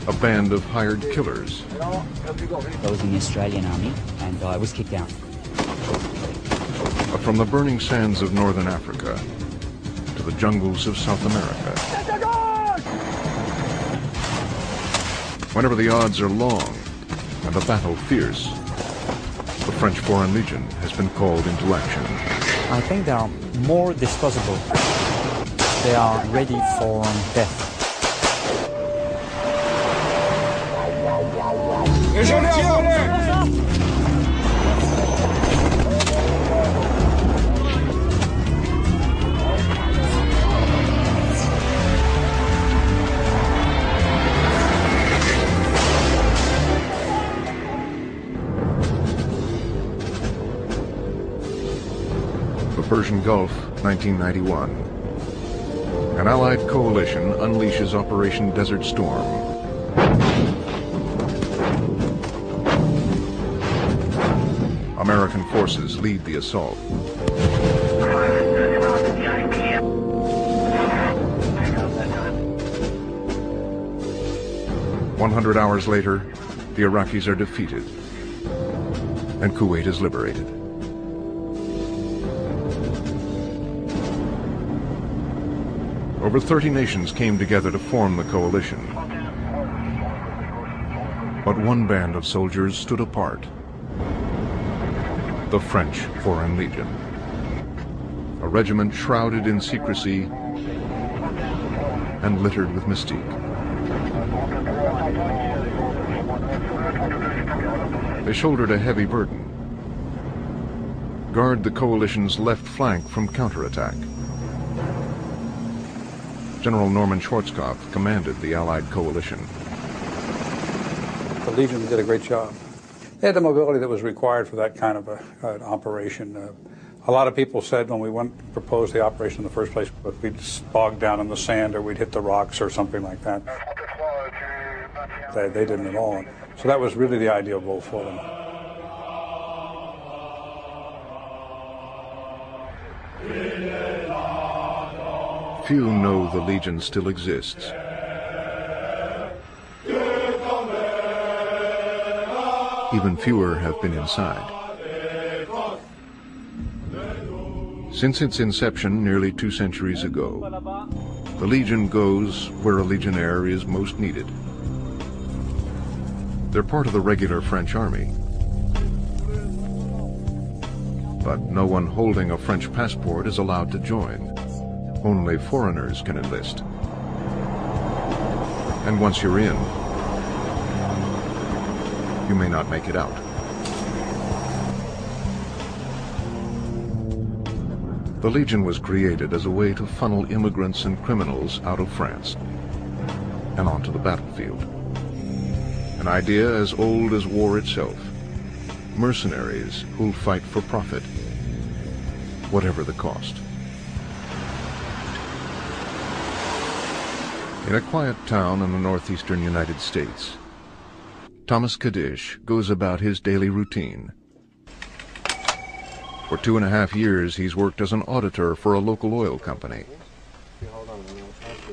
a band of hired killers. I was in the Australian Army and I was kicked out. From the burning sands of northern Africa to the jungles of South America. Whenever the odds are long and the battle fierce, the French Foreign Legion has been called into action. I think they are more disposable. They are ready for death. The Persian Gulf, 1991. An Allied coalition unleashes Operation Desert Storm. American forces lead the assault. 100 hours later, the Iraqis are defeated, and Kuwait is liberated. Over 30 nations came together to form the coalition. But one band of soldiers stood apart. The French Foreign Legion. A regiment shrouded in secrecy and littered with mystique. They shouldered a heavy burden. Guard the coalition's left flank from counterattack. General Norman Schwarzkopf commanded the Allied coalition. The Legion did a great job. They had the mobility that was required for that kind of an operation. A lot of people said when we went to propose the operation in the first place, but we'd bogged down in the sand or we'd hit the rocks or something like that. They didn't at all. So that was really the ideal goal for them. Few know the Legion still exists. Even fewer have been inside. Since its inception nearly 2 centuries ago, the Legion goes where a legionnaire is most needed. They're part of the regular French army. But no one holding a French passport is allowed to join. Only foreigners can enlist. And once you're in, you may not make it out. The Legion was created as a way to funnel immigrants and criminals out of France and onto the battlefield. An idea as old as war itself. Mercenaries who'll fight for profit, whatever the cost. In a quiet town in the northeastern United States, Thomas Kadish goes about his daily routine. For 2.5 years, he's worked as an auditor for a local oil company.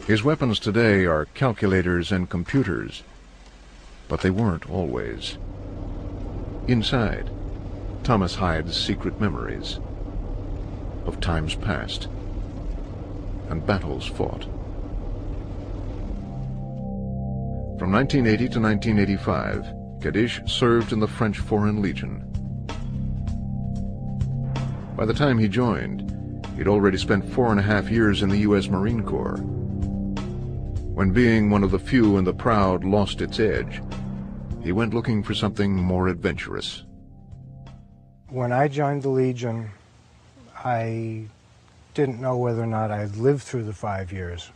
His weapons today are calculators and computers, but they weren't always. Inside, Thomas hides secret memories of times past and battles fought. From 1980 to 1985, Kadish served in the French Foreign Legion. By the time he joined, he'd already spent 4.5 years in the U.S. Marine Corps. When being one of the few and the proud lost its edge, he went looking for something more adventurous. When I joined the Legion, I didn't know whether or not I'd lived through the 5 years.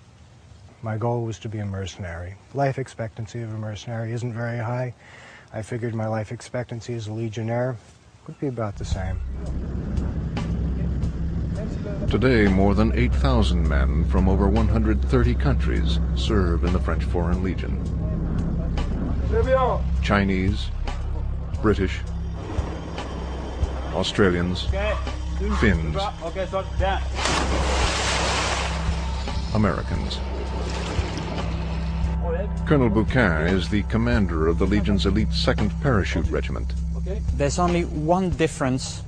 My goal was to be a mercenary. Life expectancy of a mercenary isn't very high. I figured my life expectancy as a legionnaire would be about the same. Today, more than 8,000 men from over 130 countries serve in the French Foreign Legion. Chinese, British, Australians, Finns, Americans. Colonel Bouquin is the commander of the Legion's elite 2nd Parachute Regiment. There's only one difference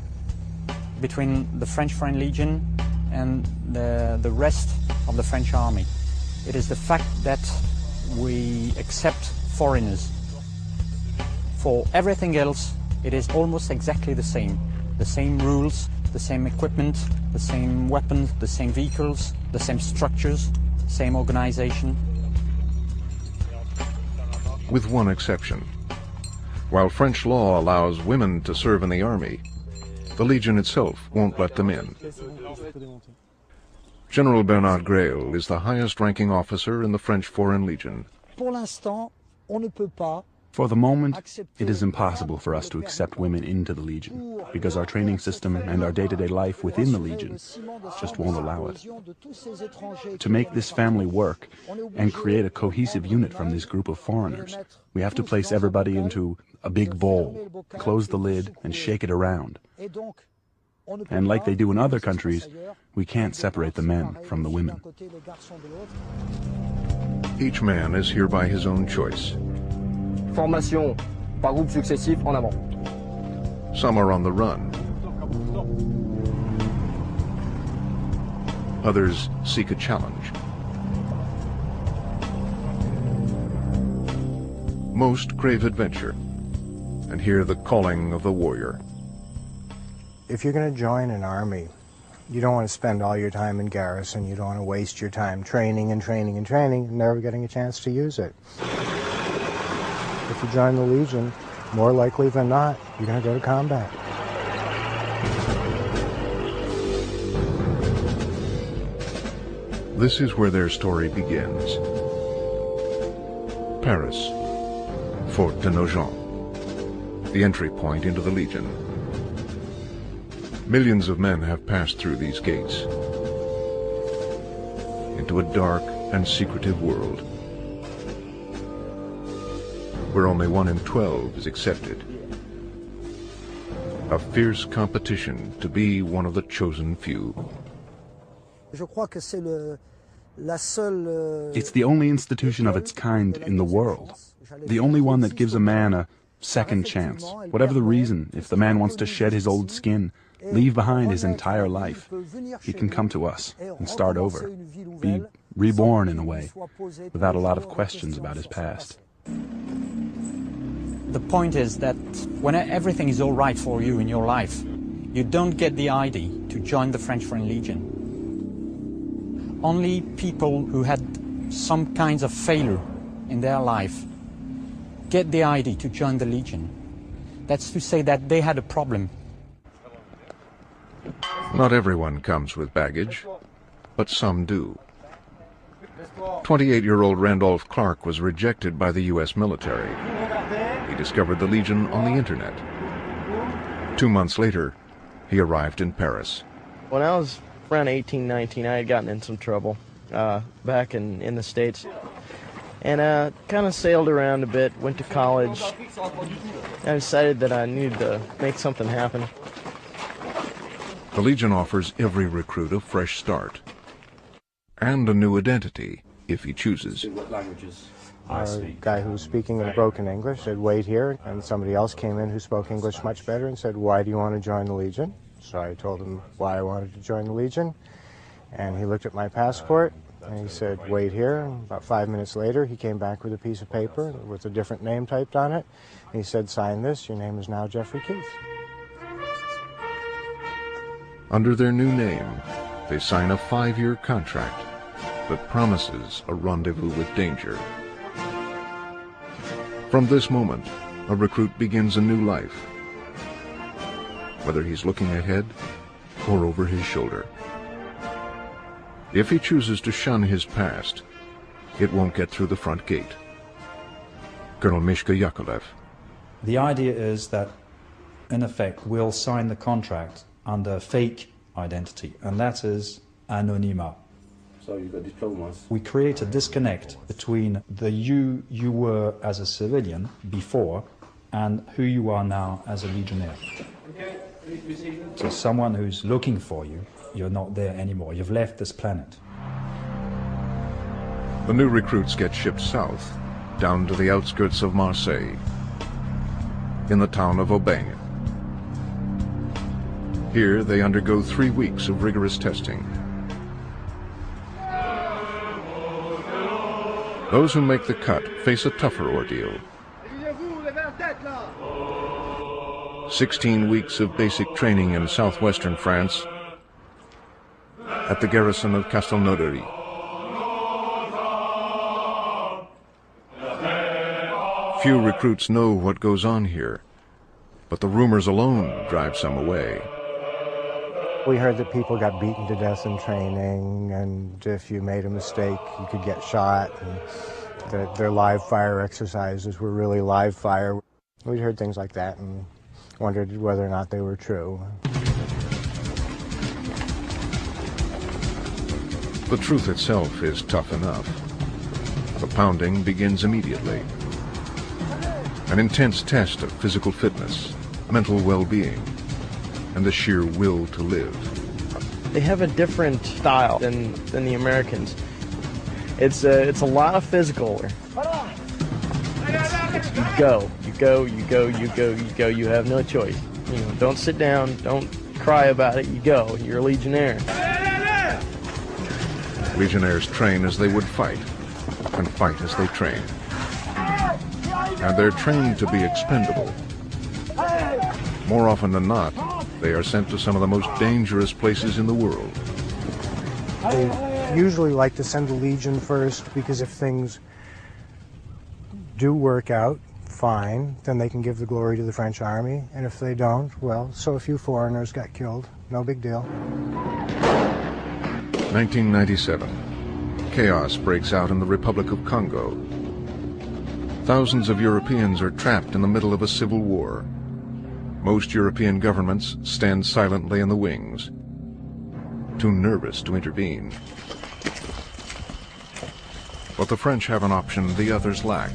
between the French Foreign Legion and the rest of the French army. It is the fact that we accept foreigners. For everything else, it is almost exactly the same. The same rules, the same equipment, the same weapons, the same vehicles, the same structures, same organization. With one exception. While French law allows women to serve in the army, the Legion itself won't let them in. General Bernard Grail is the highest-ranking officer in the French Foreign Legion. For the moment, it is impossible for us to accept women into the Legion, because our training system and our day-to-day life within the Legion just won't allow it. To make this family work and create a cohesive unit from this group of foreigners, we have to place everybody into a big bowl, close the lid, and shake it around. And like they do in other countries, we can't separate the men from the women. Each man is here by his own choice. Formation par groupe successif en avant. Some are on the run. Others seek a challenge. Most crave adventure and hear the calling of the warrior. If you're going to join an army, you don't want to spend all your time in garrison. You don't want to waste your time training and training and training and never getting a chance to use it. If you join the Legion, more likely than not, you're going to go to combat. This is where their story begins. Paris, Fort de Nogent, the entry point into the Legion. Millions of men have passed through these gates into a dark and secretive world where only 1 in 12 is accepted. A fierce competition to be one of the chosen few. It's the only institution of its kind in the world. The only one that gives a man a second chance. Whatever the reason, if the man wants to shed his old skin, leave behind his entire life, he can come to us and start over, be reborn in a way, without a lot of questions about his past. The point is that when everything is all right for you in your life, you don't get the ID to join the French Foreign Legion. Only people who had some kinds of failure in their life get the ID to join the Legion. That's to say that they had a problem. Not everyone comes with baggage, but some do. 28-year-old Randolph Clark was rejected by the U.S. military. He discovered the Legion on the internet. 2 months later, he arrived in Paris. When I was around 18, 19, I had gotten in some trouble back in the States. And kind of sailed around a bit, went to college. I decided that I needed to make something happen. The Legion offers every recruit a fresh start and a new identity if he chooses. A guy who was speaking in broken English said, "Wait here," and somebody else came in who spoke English much better and said, "Why do you want to join the Legion?" So I told him why I wanted to join the Legion, and he looked at my passport and he said, "Wait here." And about 5 minutes later, he came back with a piece of paper with a different name typed on it, and he said, "Sign this, your name is now Jeffrey Keith." Under their new name, they sign a 5-year contract that promises a rendezvous with danger. From this moment, a recruit begins a new life, whether he's looking ahead or over his shoulder. If he chooses to shun his past, it won't get through the front gate. Colonel Mishka Yakolev. The idea is that, in effect, we'll sign the contract under fake identity, and that is anonymat. So you've got diplomas. We create a disconnect between the you were as a civilian before and who you are now as a legionnaire. So someone who's looking for you, you're not there anymore. You've left this planet. The new recruits get shipped south, down to the outskirts of Marseille, in the town of Aubagne. Here they undergo 3 weeks of rigorous testing. Those who make the cut face a tougher ordeal. 16 weeks of basic training in southwestern France at the garrison of Castelnaudary. Few recruits know what goes on here, but the rumors alone drive some away. We heard that people got beaten to death in training, and if you made a mistake, you could get shot, and that their live fire exercises were really live fire. We'd heard things like that and wondered whether or not they were true. The truth itself is tough enough. The pounding begins immediately. An intense test of physical fitness, mental well-being, and the sheer will to live. They have a different style than the Americans. It's a lot of physical. You go. You have no choice. You know, don't sit down. Don't cry about it. You go. You're a Legionnaire. Legionnaires train as they would fight, and fight as they train. And they're trained to be expendable. More often than not, they are sent to some of the most dangerous places in the world. They usually like to send the Legion first, because if things do work out fine, then they can give the glory to the French army, and if they don't, well, so a few foreigners got killed. No big deal. 1997. Chaos breaks out in the Republic of Congo. Thousands of Europeans are trapped in the middle of a civil war. Most European governments stand silently in the wings, too nervous to intervene. But the French have an option the others lack.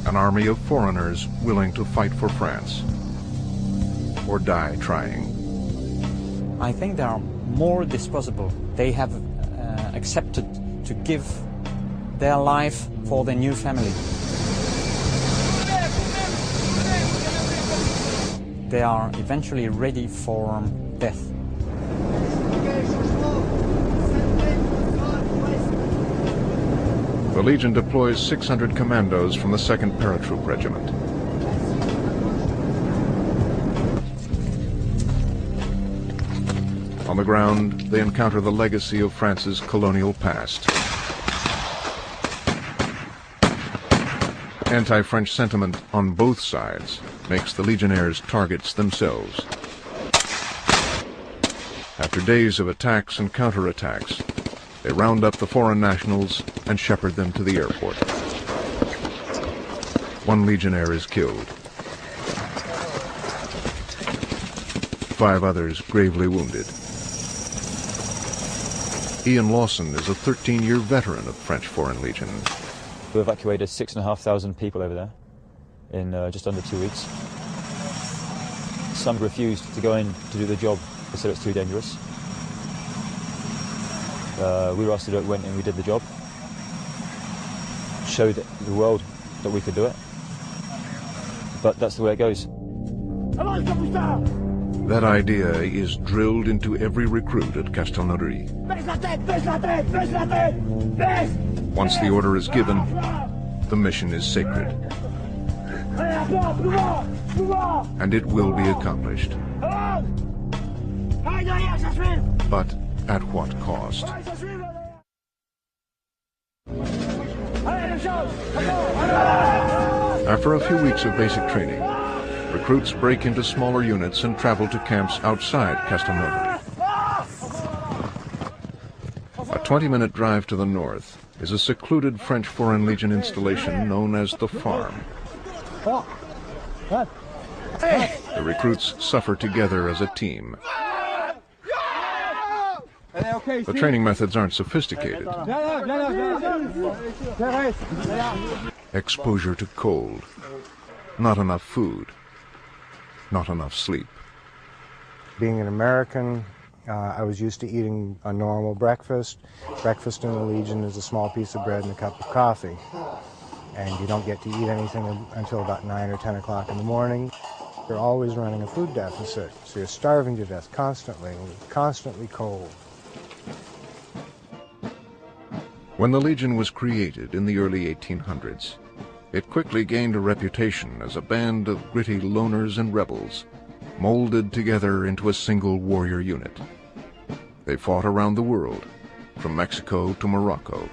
An army of foreigners willing to fight for France, or die trying. I think they are more disposable. They have accepted to give their life for their new family. They are eventually ready for death. The Legion deploys 600 commandos from the 2nd Paratroop Regiment. On the ground, they encounter the legacy of France's colonial past. Anti-French sentiment on both sides makes the Legionnaires targets themselves. After days of attacks and counterattacks, they round up the foreign nationals and shepherd them to the airport. One Legionnaire is killed. 5 others gravely wounded. Ian Lawson is a 13-year veteran of French Foreign Legion. We evacuated 6,500 people over there in just under 2 weeks. Some refused to go in to do the job. They said it's too dangerous. We were asked to do it, went and we did the job. Showed the world that we could do it. But that's the way it goes. That idea is drilled into every recruit at Castelnaudary. Once the order is given, the mission is sacred. And it will be accomplished. But at what cost? After a few weeks of basic training, recruits break into smaller units and travel to camps outside Castelnaudary. A 20-minute drive to the north is a secluded French Foreign Legion installation known as the Farm. The recruits suffer together as a team. The training methods aren't sophisticated. Exposure to cold, not enough food, not enough sleep. Being an American, I was used to eating a normal breakfast. Breakfast in the Legion is a small piece of bread and a cup of coffee. And you don't get to eat anything until about 9 or 10 o'clock in the morning. You're always running a food deficit, so you're starving to death constantly cold. When the Legion was created in the early 1800s, it quickly gained a reputation as a band of gritty loners and rebels, molded together into a single warrior unit. They fought around the world, from Mexico to Morocco.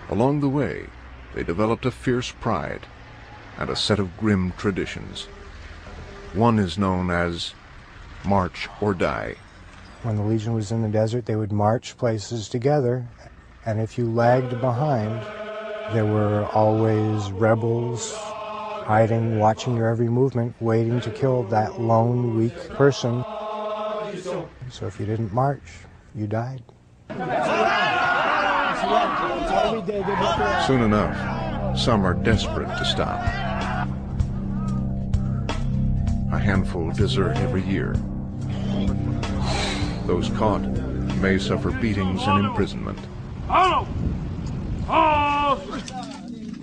Along the way, they developed a fierce pride and a set of grim traditions. One is known as March or Die. When the Legion was in the desert, they would march places together, and if you lagged behind, there were always rebels hiding, watching your every movement, waiting to kill that lone, weak person. So if you didn't march, you died. Soon enough, some are desperate to stop. A handful desert every year. Those caught may suffer beatings and imprisonment.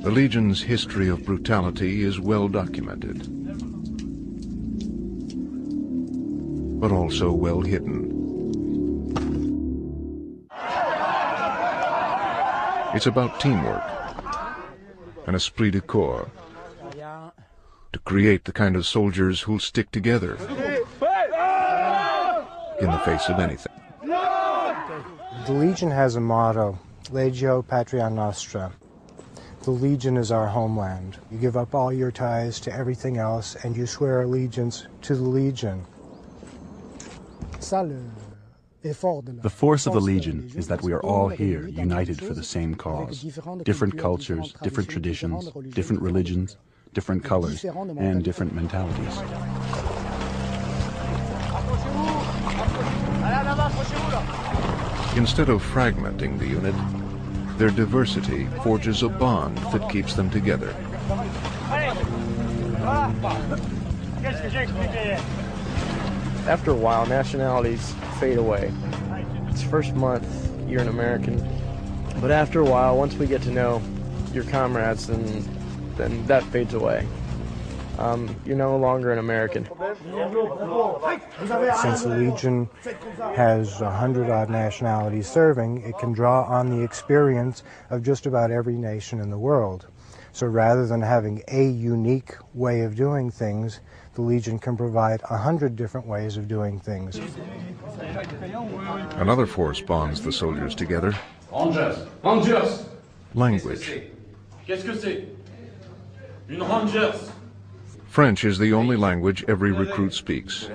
The Legion's history of brutality is well documented, but also well hidden. It's about teamwork, an esprit de corps, to create the kind of soldiers who'll stick together in the face of anything. The Legion has a motto, Leģio Patria Nostra. The Legion is our homeland. You give up all your ties to everything else and you swear allegiance to the Legion. The force of the Legion is that we are all here, united for the same cause. Different cultures, different traditions, different religions, different colors, and different mentalities. Instead of fragmenting the unit, their diversity forges a bond that keeps them together. After a while, nationalities fade away. It's first month, you're an American. But after a while, once we get to know your comrades, then that fades away. You're no longer an American. Since the Legion has 100-odd nationalities serving, it can draw on the experience of just about every nation in the world. So rather than having a unique way of doing things, the Legion can provide 100 different ways of doing things. Another force bonds the soldiers together. Rangers. Language. Qu'est-ce que c'est? Une Rangers. French is the only language every recruit speaks.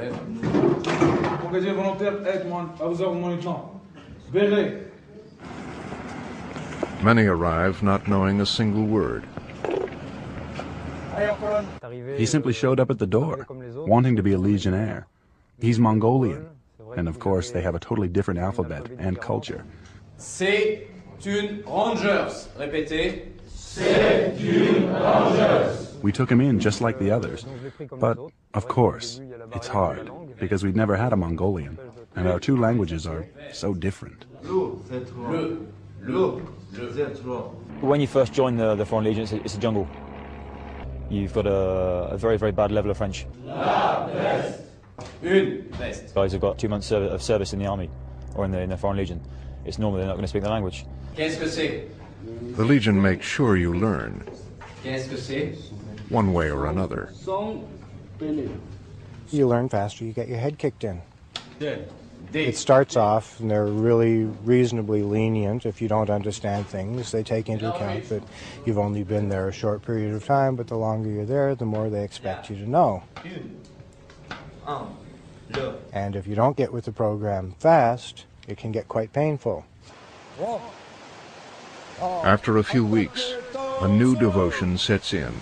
Many arrive not knowing a single word. He simply showed up at the door, wanting to be a Legionnaire. He's Mongolian, and of course they have a totally different alphabet and culture. C'est une Rangers. Répétez. C'est une Rangers. We took him in just like the others, but of course it's hard because we've never had a Mongolian, and our two languages are so different. When you first join the Foreign Legion, it's a jungle. You've got a very, very bad level of French. Guys have got 2 months of service in the army or in the Foreign Legion. It's normal they're not going to speak the language. Qu'est-ce que c'est? The Legion makes sure you learn, Qu'est-ce que c'est? one way or another. You learn faster, you get your head kicked in. It starts off, and they're really reasonably lenient if you don't understand things. They take into account that you've only been there a short period of time, but the longer you're there, the more they expect you to know. And if you don't get with the program fast, it can get quite painful. After a few weeks, a new devotion sets in.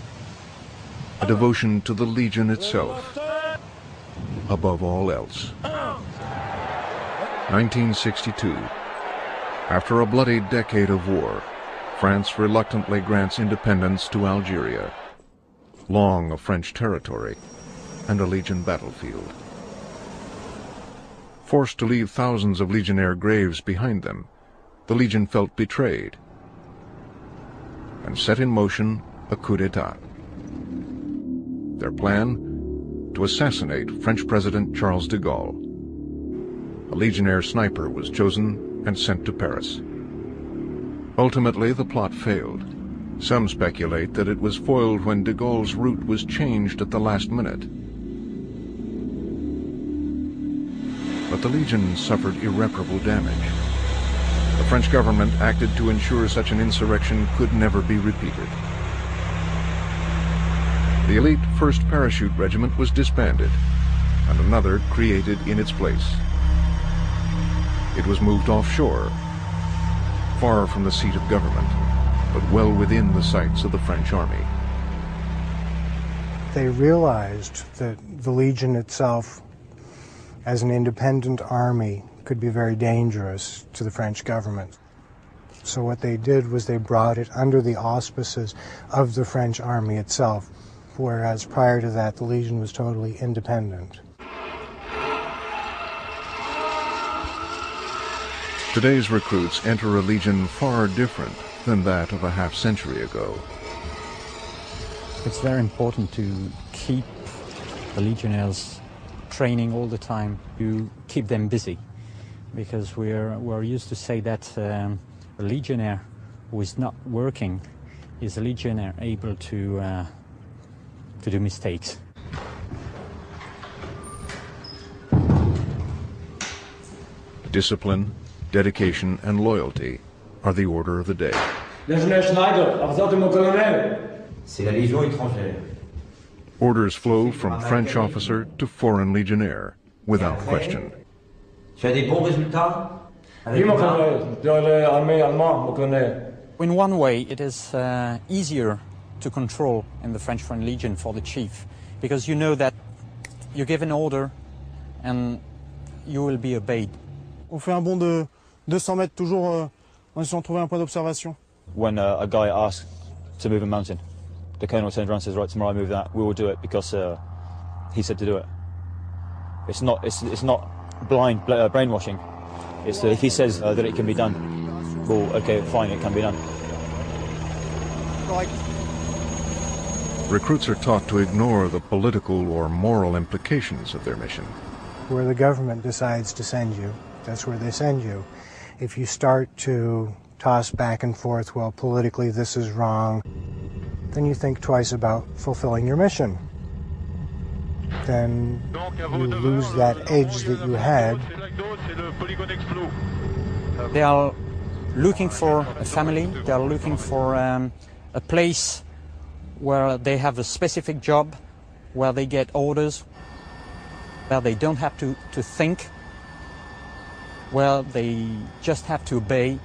A devotion to the Legion itself, above all else. 1962. After a bloody decade of war, France reluctantly grants independence to Algeria, long a French territory and a Legion battlefield. Forced to leave thousands of Legionnaire graves behind them, the Legion felt betrayed and set in motion a coup d'etat. Their plan? To assassinate French President Charles de Gaulle. A Legionnaire sniper was chosen and sent to Paris. Ultimately, the plot failed. Some speculate that it was foiled when de Gaulle's route was changed at the last minute. But the Legion suffered irreparable damage. The French government acted to ensure such an insurrection could never be repeated. The elite 1st Parachute Regiment was disbanded, and another created in its place. It was moved offshore, far from the seat of government, but well within the sights of the French army. They realized that the Legion itself, as an independent army, could be very dangerous to the French government. So what they did was they brought it under the auspices of the French army itself, whereas prior to that the Legion was totally independent. Today's recruits enter a Legion far different than that of a half-century ago. It's very important to keep the Legionnaires training all the time, to keep them busy, because we're used to say that a Legionnaire who is not working is a Legionnaire able to do mistakes. Discipline, dedication, and loyalty are the order of the day. C'est la Légion étrangère. Orders flow from French officer to foreign legionnaire, without question. Tu as des bons résultats? In one way, it is easier to control in the French Foreign Legion for the chief, because you know that you give an order and you will be obeyed. On fait un bond de 200 mètres toujours en essayant de trouver un point d'observation. When a guy asks to move a mountain, the colonel turns around and says, right, tomorrow I move that, we will do it because he said to do it. It's not blind brainwashing. It's that if he says that it can be done, well, okay, fine, it can be done. Recruits are taught to ignore the political or moral implications of their mission. Where the government decides to send you, that's where they send you. If you start to toss back and forth, well, politically this is wrong, then you think twice about fulfilling your mission. Then you lose that edge that you had. They are looking for a family, they are looking for a place where they have a specific job, where they get orders, where they don't have to think, where they just have to obey,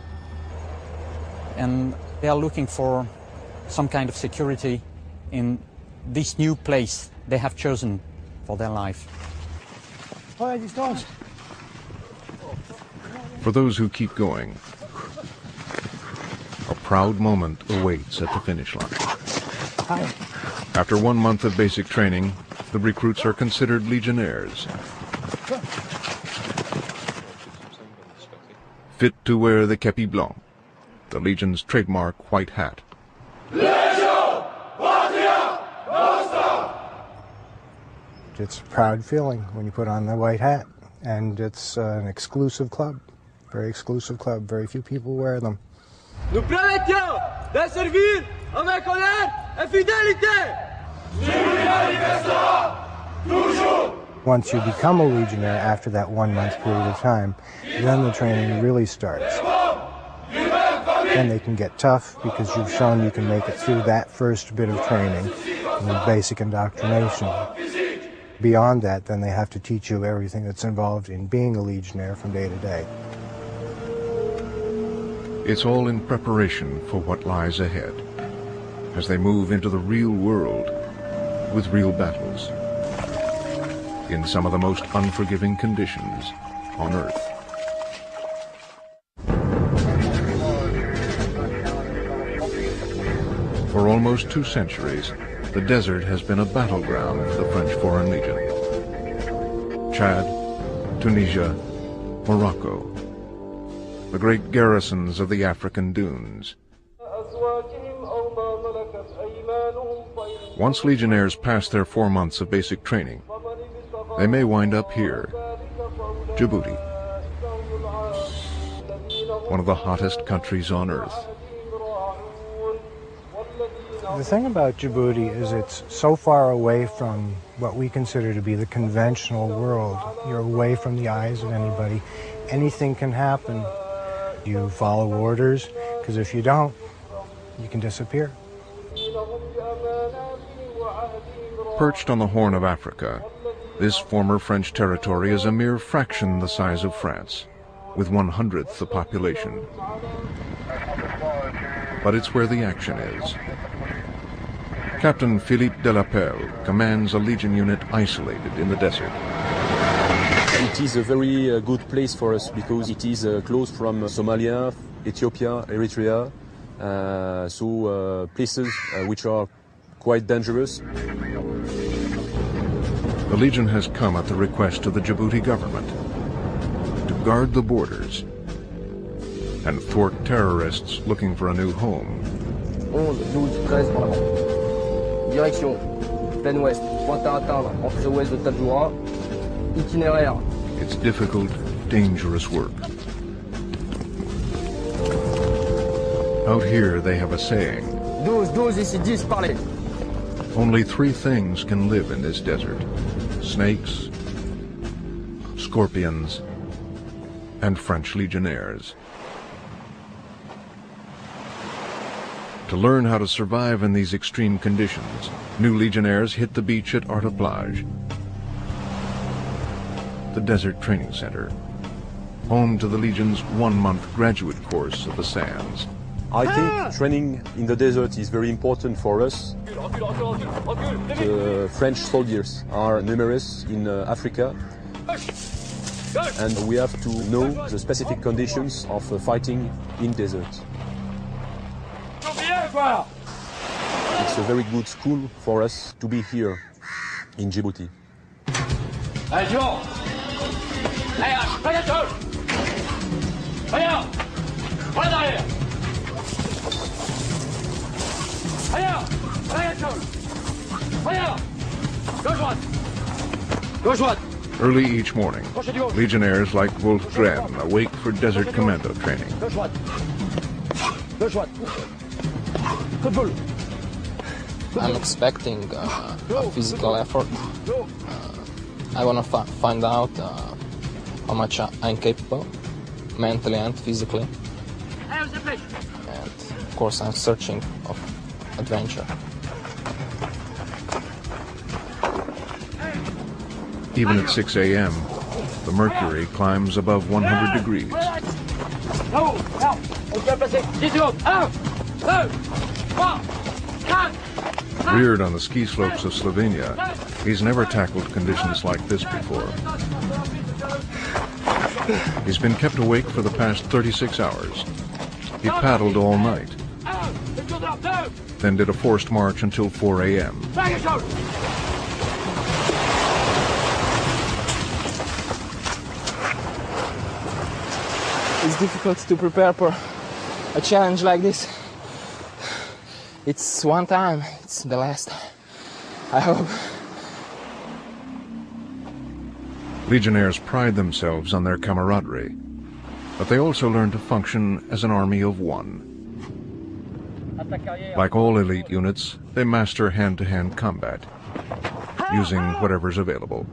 and they are looking for some kind of security in this new place they have chosen for their life. For those who keep going, a proud moment awaits at the finish line. After 1 month of basic training, the recruits are considered legionnaires, fit to wear the képi blanc, the Legion's trademark white hat. Légion! It's a proud feeling when you put on the white hat, and it's an exclusive club, very exclusive club. Very few people wear them. Nous promettons de servir avec honneur et fidélité. Once you become a Legionnaire after that 1 month period of time, then the training really starts. Then they can get tough because you've shown you can make it through that first bit of training, the basic indoctrination. Beyond that, then they have to teach you everything that's involved in being a Legionnaire from day to day. It's all in preparation for what lies ahead, as they move into the real world with real battles, in some of the most unforgiving conditions on Earth. For almost 2 centuries, the desert has been a battleground for the French Foreign Legion. Chad, Tunisia, Morocco, the great garrisons of the African dunes. Once legionnaires pass their 4 months of basic training, they may wind up here, Djibouti, one of the hottest countries on earth. The thing about Djibouti is it's so far away from what we consider to be the conventional world. You're away from the eyes of anybody. Anything can happen. You follow orders, because if you don't, you can disappear. Perched on the Horn of Africa, this former French territory is a mere fraction the size of France, with 1/100th the population. But it's where the action is. Captain Philippe Delapelle commands a Legion unit isolated in the desert. It is a very good place for us because it is close from Somalia, Ethiopia, Eritrea, places which are quite dangerous. The Legion has come at the request of the Djibouti government to guard the borders and thwart terrorists looking for a new home. 11, 12, 13 en avant. Direction, plein ouest, pointe à atteindre, entrée ouest de Tadjoura. Itinéraire. It's difficult, dangerous work. Out here they have a saying. 12, 12, ici 10, parlez. Only 3 things can live in this desert: snakes, scorpions, and French legionnaires. To learn how to survive in these extreme conditions, new legionnaires hit the beach at Arta Plage, the desert training center, home to the Legion's 1-month graduate course of the sands. I think training in the desert is very important for us. The French soldiers are numerous in Africa, and we have to know the specific conditions of fighting in desert. It's a very good school for us to be here in Djibouti. Légion! Rien! Pas derrière! Rien! Rien! Gauche droite! Gauche droite! Early each morning, legionnaires like Wolf Graham awake for desert commando training. Gauche droite! Gauche droite! Football! I'm expecting a physical effort. I want to find out how much I'm capable, mentally and physically. And of course I'm searching of adventure. Even at 6 a.m., the mercury climbs above 100 degrees. Reared on the ski slopes of Slovenia, he's never tackled conditions like this before. He's been kept awake for the past 36 hours. He paddled all night, then did a forced march until 4 a.m. It's difficult to prepare for a challenge like this. It's one time, it's the last, I hope. Legionnaires pride themselves on their camaraderie, but they also learn to function as an army of one. Like all elite units, they master hand-to-hand combat, using whatever's available.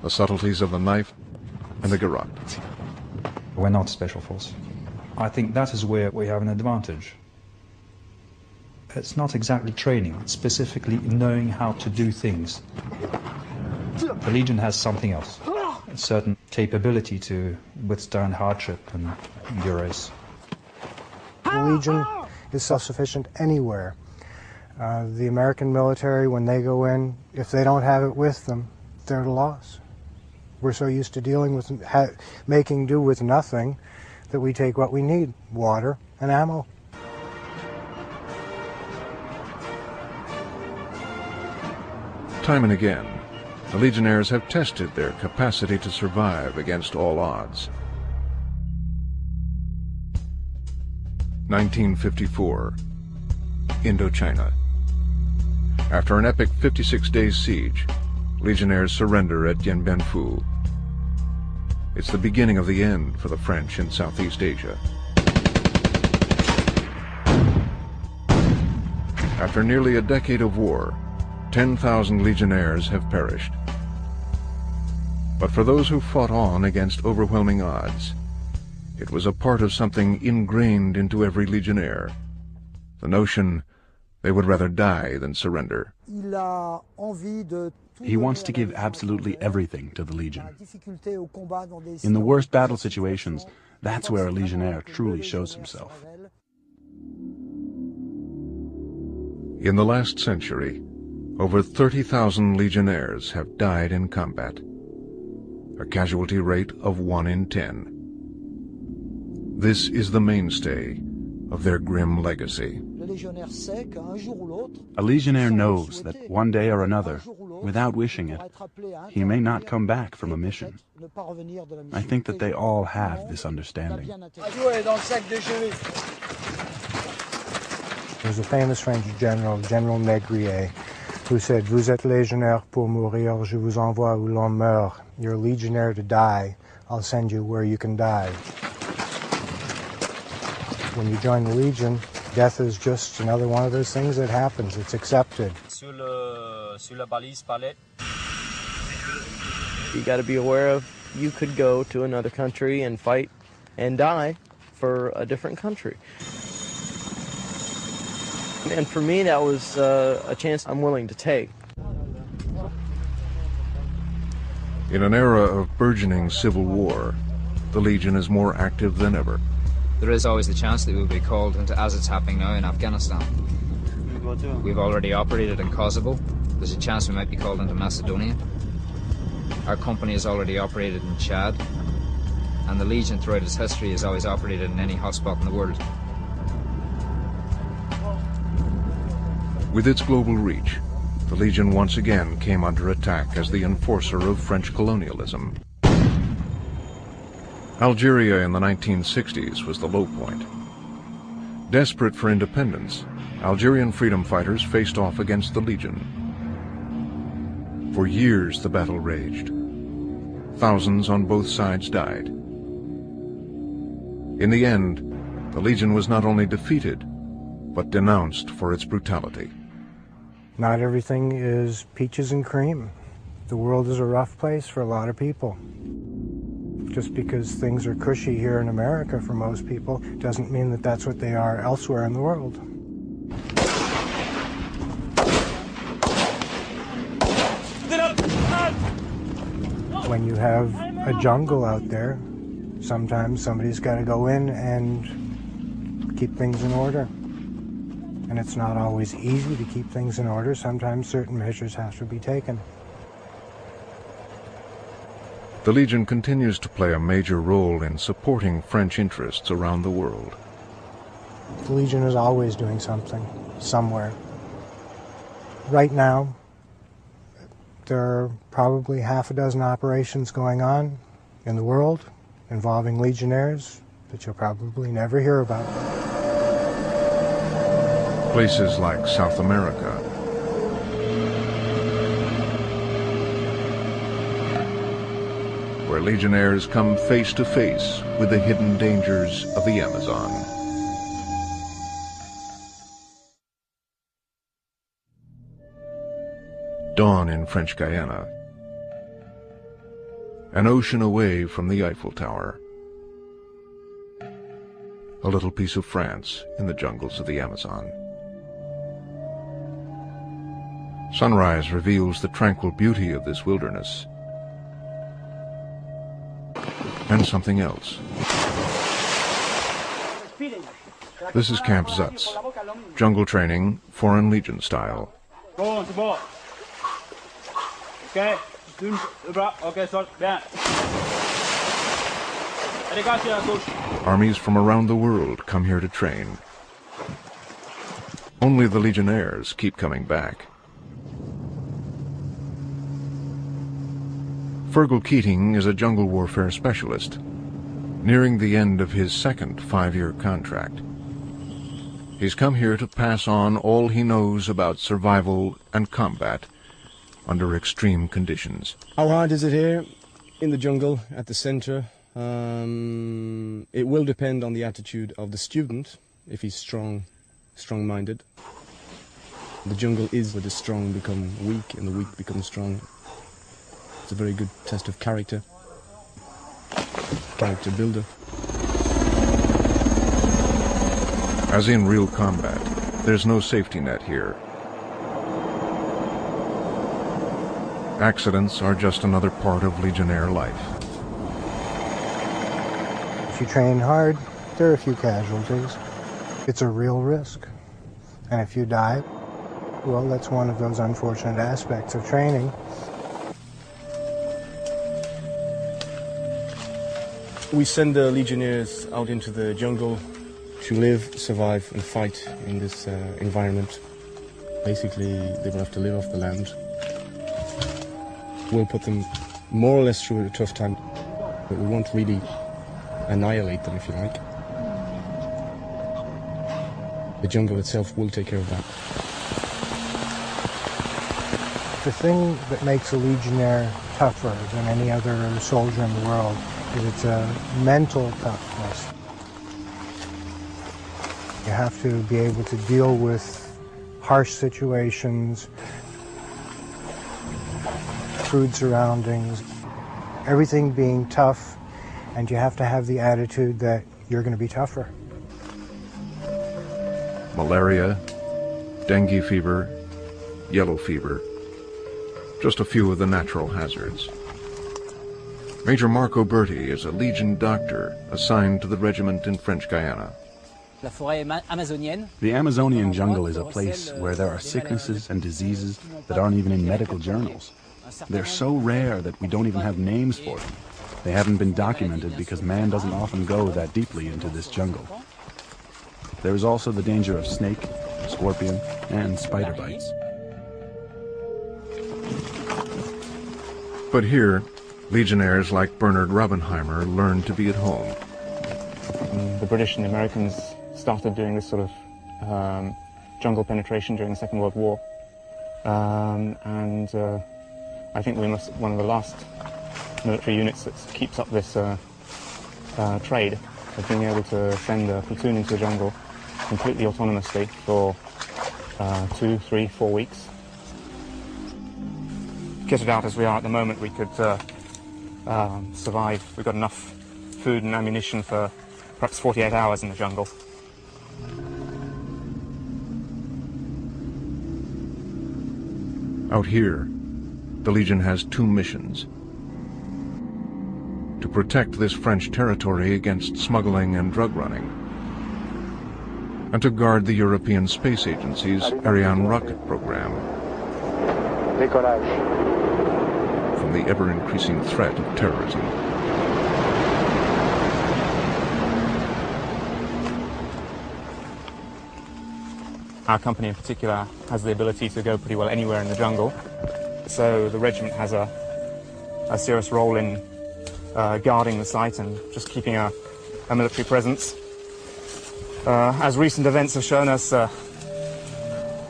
The subtleties of the knife and the garrote. We're not special force. I think that is where we have an advantage. It's not exactly training, it's specifically knowing how to do things. The Legion has something else, a certain capability to withstand hardship and duress. The Legion is self-sufficient anywhere. The American military, when they go in, if they don't have it with them, they're at a loss. We're so used to dealing with, making do with nothing, that we take what we need, water and ammo. Time and again, the Legionnaires have tested their capacity to survive against all odds. 1954, Indochina. After an epic 56-day siege, Legionnaires surrender at Dien Bien Phu. It's the beginning of the end for the French in Southeast Asia. After nearly a decade of war, 10,000 Legionnaires have perished. But for those who fought on against overwhelming odds, it was a part of something ingrained into every Legionnaire, the notion they would rather die than surrender. He wants to give absolutely everything to the Legion. In the worst battle situations, that's where a Legionnaire truly shows himself. In the last century, over 30,000 Legionnaires have died in combat, a casualty rate of 1 in 10. This is the mainstay of their grim legacy. A Legionnaire knows that one day or another, without wishing it, he may not come back from a mission. I think that they all have this understanding. There's a famous French general, General Négrier, who said, "Vous êtes légionnaire pour mourir, je vous envoie où l'on meurt." You're a legionnaire to die, I'll send you where you can die. When you join the Legion, death is just another one of those things that happens. It's accepted. You got to be aware of you could go to another country and fight and die for a different country. And for me, that was a chance I'm willing to take. In an era of burgeoning civil war, the Legion is more active than ever. There is always the chance that we'll be called into, as it's happening now in Afghanistan. We've already operated in Kosovo. There's a chance we might be called into Macedonia. Our company has already operated in Chad. And the Legion throughout its history has always operated in any hotspot in the world. With its global reach, the Legion once again came under attack as the enforcer of French colonialism. Algeria in the 1960s was the low point. Desperate for independence, Algerian freedom fighters faced off against the Legion. For years the battle raged. Thousands on both sides died. In the end, the Legion was not only defeated, but denounced for its brutality. Not everything is peaches and cream. The world is a rough place for a lot of people. Just because things are cushy here in America for most people doesn't mean that that's what they are elsewhere in the world. When you have a jungle out there, sometimes somebody's got to go in and keep things in order. And it's not always easy to keep things in order. Sometimes certain measures have to be taken. The Legion continues to play a major role in supporting French interests around the world. The Legion is always doing something, somewhere. Right now, there are probably half a dozen operations going on in the world involving Legionnaires that you'll probably never hear about. Places like South America, where Legionnaires come face to face with the hidden dangers of the Amazon. Dawn in French Guiana, an ocean away from the Eiffel Tower, a little piece of France in the jungles of the Amazon. Sunrise reveals the tranquil beauty of this wilderness, and something else. This is Camp Zutz, jungle training, Foreign Legion style. Armies from around the world come here to train. Only the Legionnaires keep coming back. Fergal Keating is a jungle warfare specialist, nearing the end of his second 5-year contract. He's come here to pass on all he knows about survival and combat under extreme conditions. How hard is it here in the jungle at the center? It will depend on the attitude of the student, if he's strong-minded. The jungle is where the strong become weak and the weak become strong. It's a very good test of character builder. As in real combat, there's no safety net here. Accidents are just another part of Legionnaire life. If you train hard, there are a few casualties. It's a real risk. And if you die, well, that's one of those unfortunate aspects of training. We send the Legionnaires out into the jungle to live, survive and fight in this environment. Basically, they will have to live off the land. We'll put them more or less through a tough time, but we won't really annihilate them, if you like. The jungle itself will take care of that. The thing that makes a Legionnaire tougher than any other soldier in the world is it's a mental toughness. You have to be able to deal with harsh situations, crude surroundings, everything being tough, and you have to have the attitude that you're going to be tougher. Malaria, dengue fever, yellow fever, just a few of the natural hazards. Major Marco Berti is a Legion doctor assigned to the regiment in French Guiana. The Amazonian jungle is a place where there are sicknesses and diseases that aren't even in medical journals. They're so rare that we don't even have names for them. They haven't been documented because man doesn't often go that deeply into this jungle. There is also the danger of snake, scorpion, and spider bites. But here, Legionnaires like Bernard Robbenheimer learned to be at home. The British and the Americans started doing this sort of jungle penetration during the Second World War. I think we're one of the last military units that keeps up this trade of being able to send a platoon into the jungle completely autonomously for 2, 3, 4 weeks. Kitted out as we are at the moment, we could survive. We've got enough food and ammunition for perhaps 48 hours in the jungle. Out here, the Legion has 2 missions: to protect this French territory against smuggling and drug running, and to guard the European Space Agency's Ariane rocket program from the ever-increasing threat of terrorism. Our company in particular has the ability to go pretty well anywhere in the jungle, so the regiment has a serious role in guarding the site and just keeping a military presence. As recent events have shown us,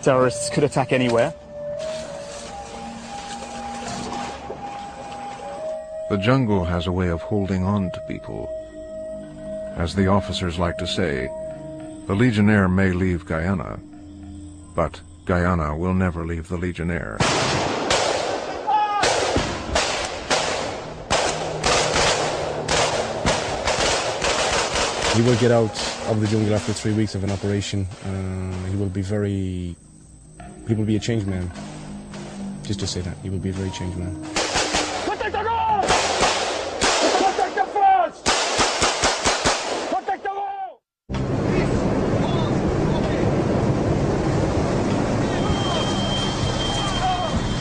terrorists could attack anywhere. The jungle has a way of holding on to people. As the officers like to say, the Legionnaire may leave Guyana, but Guyana will never leave the Legionnaire. He will get out of the jungle after 3 weeks of an operation. He will be a changed man. Just to say that, he will be a very changed man. Protect the goal! Protect the France! Protect the wall!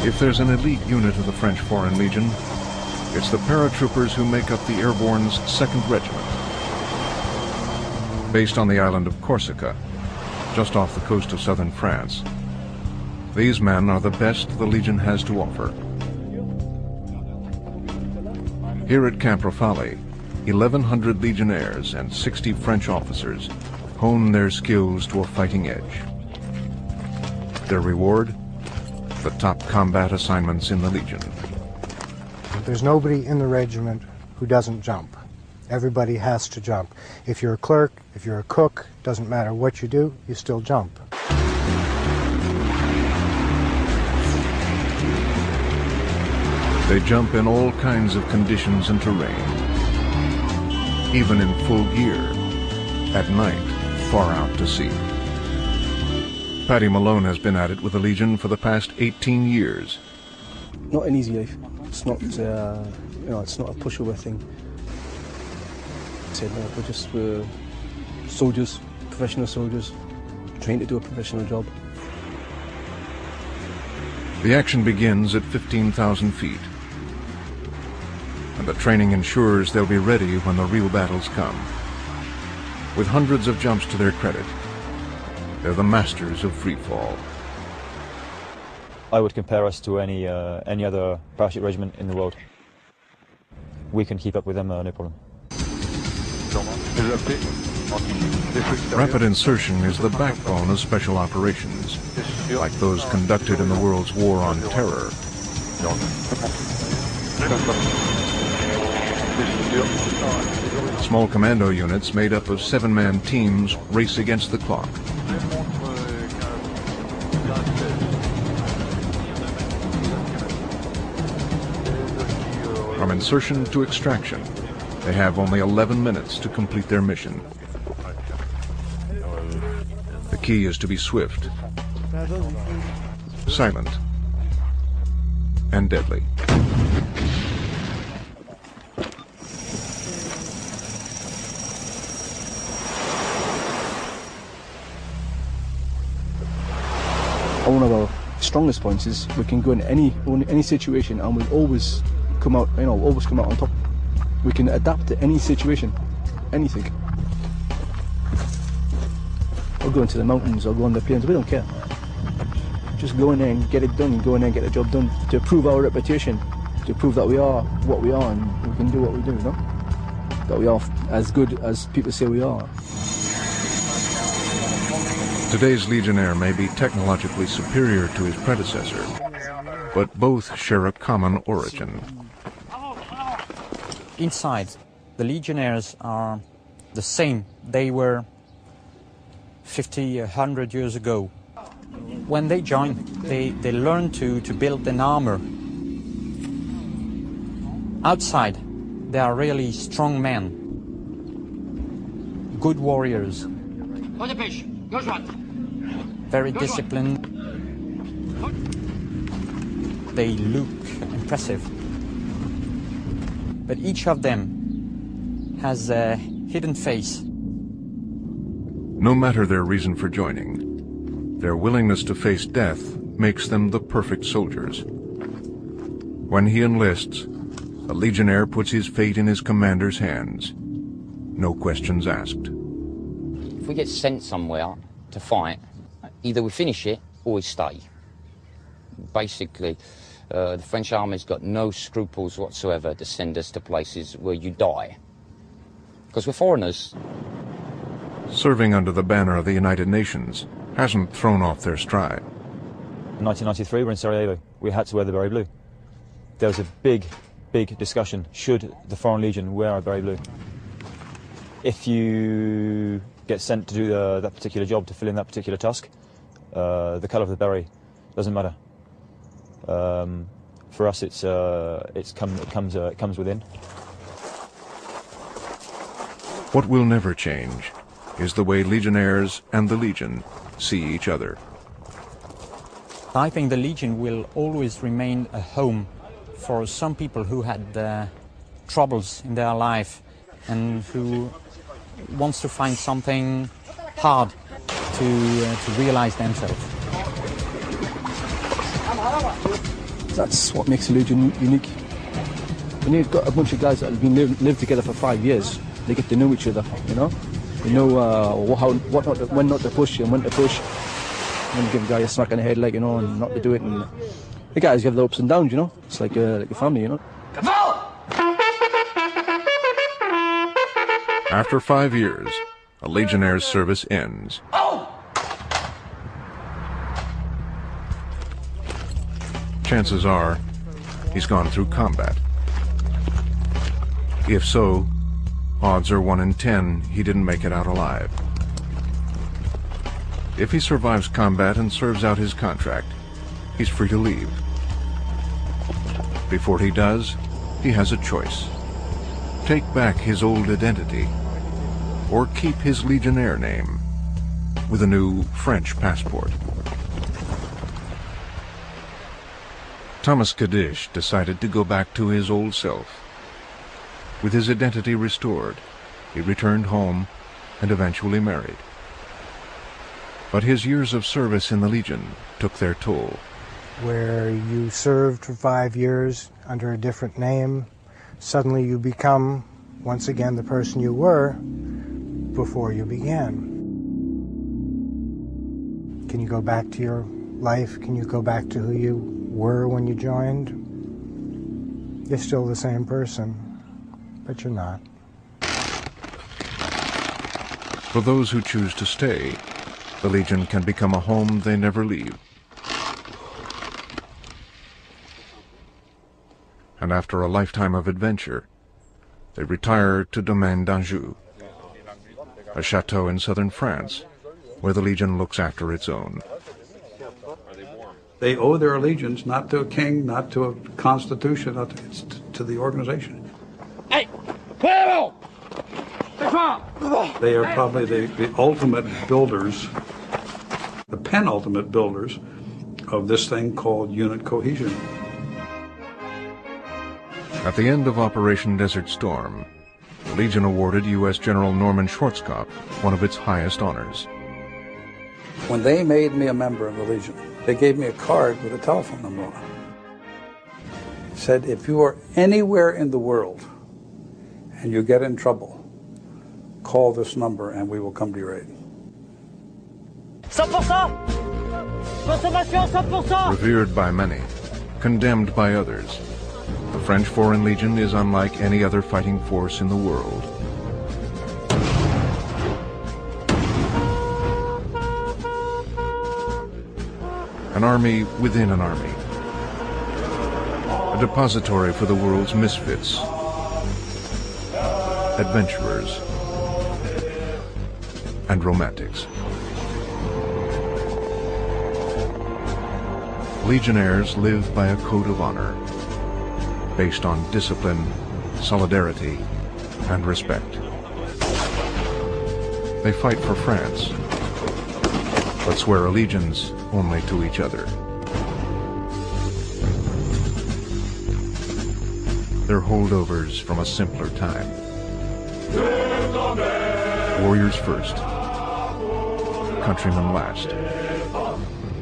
If there's an elite unit of the French Foreign Legion, it's the paratroopers who make up the Airborne's 2nd Regiment. Based on the island of Corsica, just off the coast of southern France. These men are the best the Legion has to offer. Here at Camp Rafale, 1,100 legionnaires and 60 French officers hone their skills to a fighting edge. Their reward? The top combat assignments in the Legion. There's nobody in the regiment who doesn't jump. Everybody has to jump. If you're a clerk, if you're a cook, doesn't matter what you do, you still jump. They jump in all kinds of conditions and terrain, even in full gear, at night, far out to sea. Paddy Malone has been at it with the Legion for the past 18 years. Not an easy life. It's not, it's not a pushover thing. We're soldiers, professional soldiers, trained to do a professional job. The action begins at 15,000 feet, and the training ensures they'll be ready when the real battles come. With hundreds of jumps to their credit, they're the masters of free fall. I would compare us to any other parachute regiment in the world. We can keep up with them, no problem. Rapid insertion is the backbone of special operations, like those conducted in the world's war on terror. Small commando units made up of 7-man teams race against the clock. From insertion to extraction, they have only 11 minutes to complete their mission. The key is to be swift, silent, and deadly. One of our strongest points is we can go in any situation and we'll always come out, on top. We can adapt to any situation, anything. Or go into the mountains or go on the plains, we don't care. Just go in there and get it done, go in there and get the job done to prove our reputation, to prove that we are what we are and we can do what we do, you know? That we are as good as people say we are. Today's Legionnaire may be technologically superior to his predecessor, but both share a common origin. Inside, the Legionnaires are the same they were 50, 100 years ago. When they join, they learn to build an armor. Outside, they are really strong men, good warriors, very disciplined. They look impressive. But each of them has a hidden face. No matter their reason for joining, their willingness to face death makes them the perfect soldiers. When he enlists, a Legionnaire puts his fate in his commander's hands. No questions asked. If we get sent somewhere to fight, either we finish it or we stay. Basically, the French army's got no scruples whatsoever to send us to places where you die. Because we're foreigners. Serving under the banner of the United Nations hasn't thrown off their stride. In 1993, we're in Sarajevo. We had to wear the Berry Blue. There was a big discussion. Should the Foreign Legion wear a Berry Blue? If you get sent to do that particular job, to fill in that particular task, the colour of the beret doesn't matter. For us, it comes within. What will never change is the way Legionnaires and the Legion see each other. I think the Legion will always remain a home for some people who had troubles in their life and who wants to find something hard to realize themselves. That's what makes the Legion unique. When you've got a bunch of guys that have been lived together for 5 years, they get to know each other, you know? They know when not to push and when to push. When to give a guy a smack in the head, like, you know, and not to do it. And the guys have their ups and downs, you know? It's like a family, you know? After 5 years, a Legionnaire's service ends. Chances are, he's gone through combat. If so, odds are 1 in 10 he didn't make it out alive. If he survives combat and serves out his contract, he's free to leave. Before he does, he has a choice. Take back his old identity, or keep his Legionnaire name with a new French passport. Thomas Kadish decided to go back to his old self. With his identity restored, he returned home and eventually married. But his years of service in the Legion took their toll. Where you served for 5 years under a different name, suddenly you become, once again, the person you were before you began. Can you go back to your life? Can you go back to who you were when you joined? You're still the same person, but you're not. For those who choose to stay, the Legion can become a home they never leave. And after a lifetime of adventure, they retire to Domaine d'Anjou, a chateau in southern France, where the Legion looks after its own. They owe their allegiance not to a king, not to a constitution, not to the organization. Hey! They are probably the ultimate builders, the penultimate builders of this thing called unit cohesion. At the end of Operation Desert Storm, the Legion awarded U.S. General Norman Schwarzkopf one of its highest honors. When they made me a member of the Legion, they gave me a card with a telephone number on it. It said, if you are anywhere in the world and you get in trouble, call this number and we will come to your aid. 100%! Consommation 100%! Revered by many, condemned by others, the French Foreign Legion is unlike any other fighting force in the world. An army within an army. A depository for the world's misfits, adventurers, and romantics. Legionnaires live by a code of honor, based on discipline, solidarity, and respect. They fight for France, but swear allegiance only to each other. They're holdovers from a simpler time. Warriors first, countrymen last,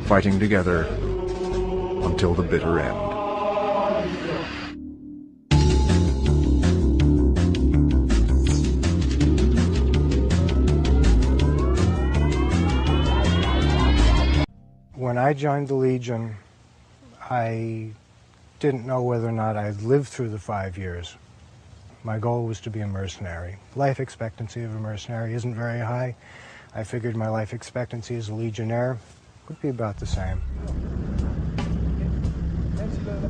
fighting together until the bitter end. When I joined the Legion, I didn't know whether or not I'd lived through the 5 years. My goal was to be a mercenary. Life expectancy of a mercenary isn't very high. I figured my life expectancy as a Legionnaire would be about the same.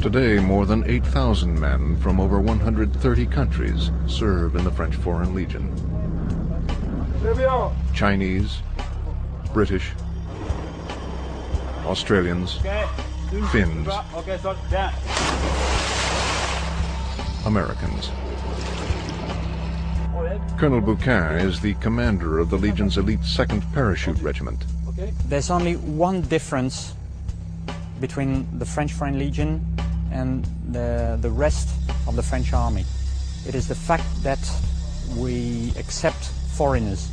Today, more than 8,000 men from over 130 countries serve in the French Foreign Legion. Chinese, British, Australians, Finns, Americans. Colonel Bouquin is the commander of the Legion's elite 2nd Parachute Regiment. There's only one difference between the French Foreign Legion and the rest of the French army. It is the fact that we accept foreigners.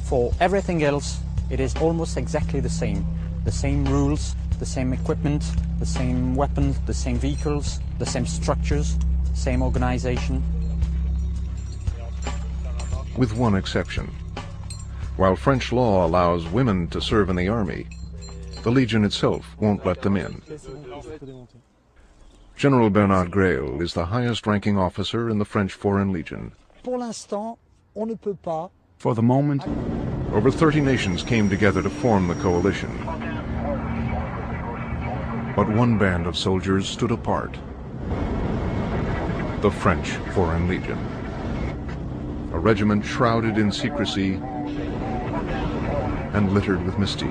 For everything else, it is almost exactly the same. The same rules, the same equipment, the same weapons, the same vehicles, the same structures, same organization. With one exception. While French law allows women to serve in the army, the Legion itself won't let them in. General Bernard Grail is the highest-ranking officer in the French Foreign Legion. For the moment, over 30 nations came together to form the coalition. But one band of soldiers stood apart: the French Foreign Legion. A regiment shrouded in secrecy and littered with mystique.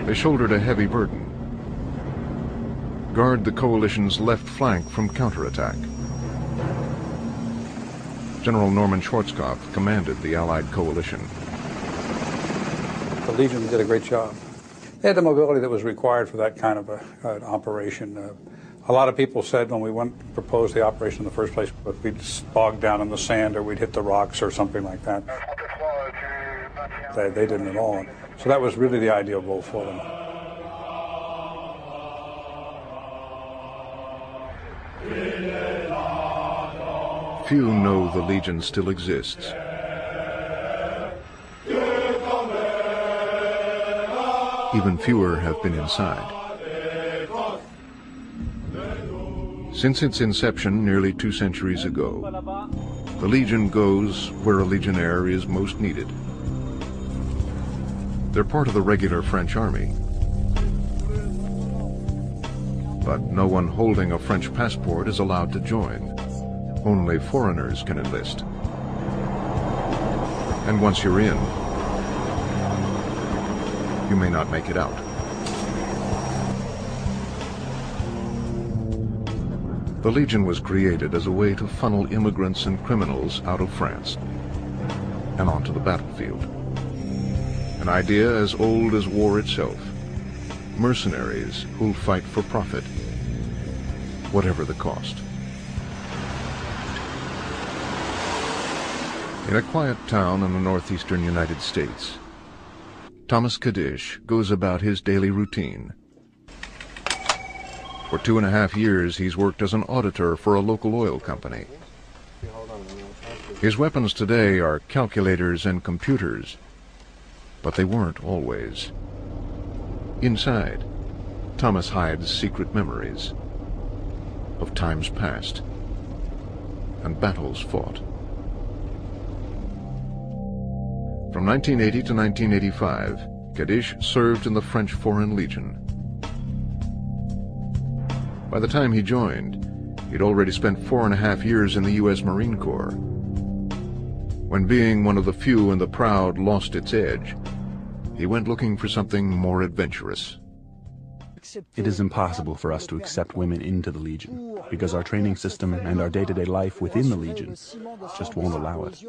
They shouldered a heavy burden: guard the coalition's left flank from counterattack. General Norman Schwarzkopf commanded the Allied coalition. The Legion did a great job. They had the mobility that was required for that kind of an operation. A lot of people said when we went to propose the operation in the first place, we'd bog down in the sand or we'd hit the rocks or something like that. They didn't at all. So that was really the ideal role for them. Few know the Legion still exists. Even fewer have been inside. Since its inception nearly 2 centuries ago, the Legion goes where a legionnaire is most needed. They're part of the regular French army. But no one holding a French passport is allowed to join. Only foreigners can enlist. And once you're in, you may not make it out. The Legion was created as a way to funnel immigrants and criminals out of France and onto the battlefield. An idea as old as war itself. Mercenaries who'll fight for profit, whatever the cost. In a quiet town in the northeastern United States, Thomas Kadish goes about his daily routine. For 2.5 years, he's worked as an auditor for a local oil company. His weapons today are calculators and computers, but they weren't always. Inside, Thomas hides secret memories of times past and battles fought. From 1980 to 1985, Kadish served in the French Foreign Legion. By the time he joined, he'd already spent 4.5 years in the U.S. Marine Corps. When being one of the few and the proud lost its edge, he went looking for something more adventurous. It is impossible for us to accept women into the Legion because our training system and our day-to-day life within the Legion just won't allow it.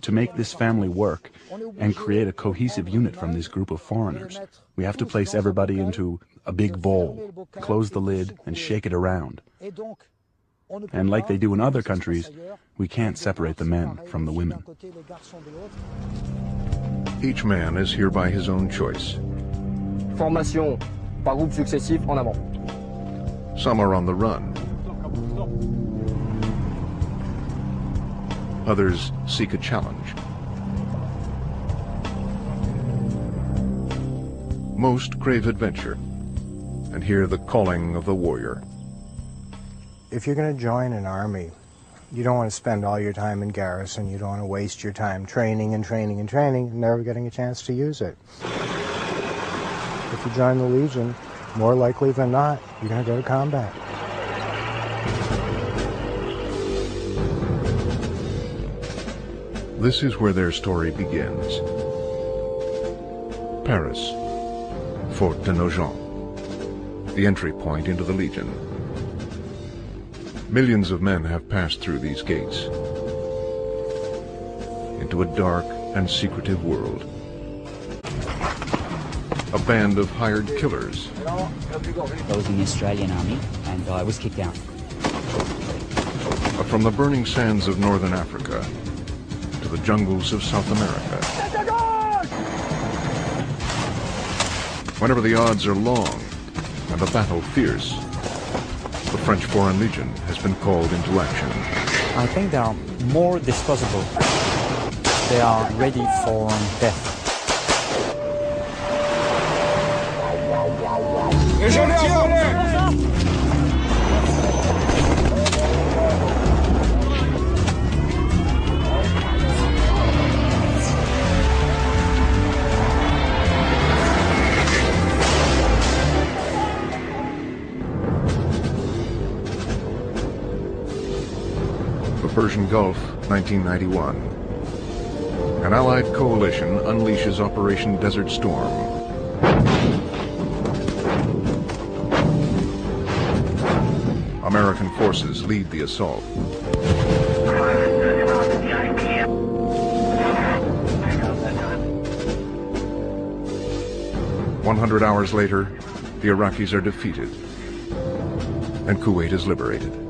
To make this family work and create a cohesive unit from this group of foreigners, we have to place everybody into a big bowl, close the lid, and shake it around. And like they do in other countries, we can't separate the men from the women. Each man is here by his own choice. Formation par groupe successif en avant. Some are on the run. Others seek a challenge. Most crave adventure and hear the calling of the warrior. If you're going to join an army, you don't want to spend all your time in garrison. You don't want to waste your time training and training and training and never getting a chance to use it. If you join the Legion, more likely than not, you're going to go to combat. This is where their story begins. Paris, Fort de Nogent, the entry point into the Legion. Millions of men have passed through these gates into a dark and secretive world. A band of hired killers. I was in the Australian Army and I was kicked out. From the burning sands of northern Africa to the jungles of South America. Whenever the odds are long and the battle fierce, the French Foreign Legion has been called into action. I think they are more disposable. They are ready for death. Persian Gulf, 1991. An Allied coalition unleashes Operation Desert Storm. American forces lead the assault. 100 hours later, the Iraqis are defeated, and Kuwait is liberated.